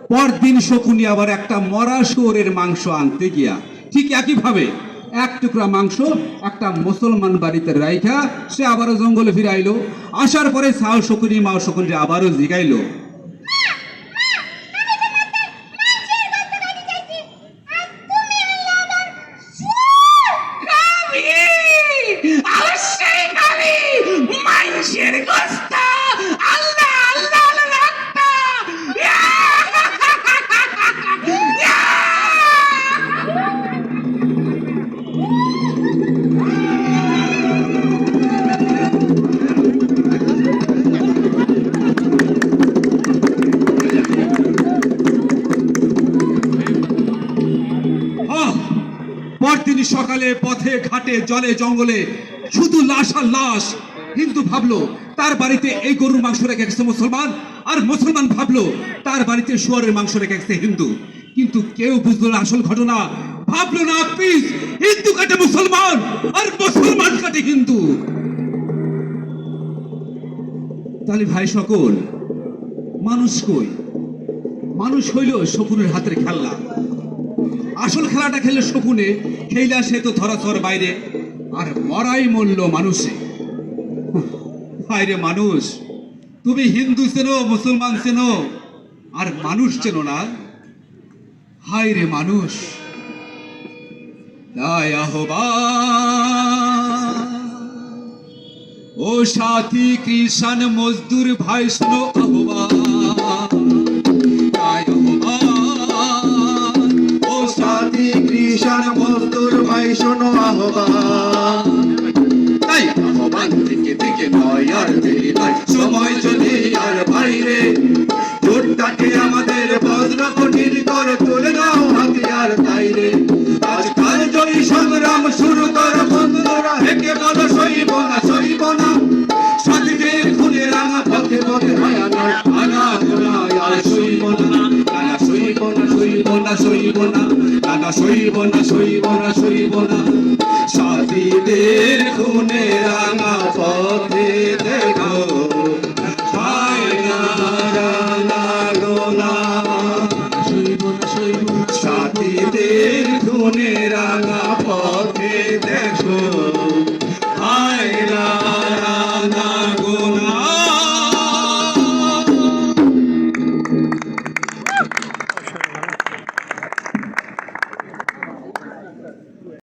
পরদিন শকুনি আবার একটা মরা শুয়োরের মাংস আনতে গিয়া ঠিক একইভাবে এক টুকরা মাংস একটা মুসলমান বাড়িতে রাইখা সে আবারও জঙ্গলে ফিরাইলো। আসার পরে সাও শকুনি মাও শকুনি আবারও জিগাইলো, মানুষের গোস্ত আল্লাহ আল্লাহ রক্ত পরদিন সকালে পথে ঘাটে জলে জঙ্গলে শুধু লাশ আর লাশ। হিন্দু ভাবলো তার বাড়িতে এই গরুর মাংস রেখে গেছে মুসলমান, আর মুসলমান ভাবলো তার বাড়িতে শুয়োরের মাংস রেখে গেছে হিন্দু। কিন্তু কেউ বুঝলো না আসল ঘটনা, ভাবলো না পিস হিন্দু কাটে মুসলমান আর মুসলমান কাটে হিন্দু। তাহলে ভাই সকল, মানুষ কই? মানুষ হইল শকুনের হাতের খেলনা। আসল খেলাটা খেলে শকুনে, খেলা সে তো ধরাছোঁয়ার বাইরে, আর মরাই মূল্য মানুষে। হায়রে মানুষ, তুমি হিন্দু চেনো, মুসলমান চেনো, আর মানুষ চেনো না। হায়রে মানুষ, তাই আহ্বান, ও সাথী কৃষাণ মজদুর ভাই শোনো আহ্বান, তাই আহ্বান, ও সাথী কৃষাণ মজদুর ভাই শোনো আহ্বান। তাই আহ্বান থেকে থেকে নয় আর দেরি নয়, সময় চলে আর বাইরে। জোরটাকে আমাদের বজ্র কঠিন করে তুলে দাও হাতিয়ার তাইরে। আজকাল জয়ী সংগ্রাম শুরু কর বন্ধুরা, হেঁকে বলো সইব না সইব না। সাথীদের খুলে রাঙা পথে পথে মায়া নয় আনা গোনায় আর সইব না। নানা সইব না সইব না সইব না, নানা সইব না সইব না সইব না। সাথীদের খুনে রাঙা পথে দেখো হয় না রাঙা গোনা। সইব না সইব না, সাথীদের খুনে রাঙা পথে দেখো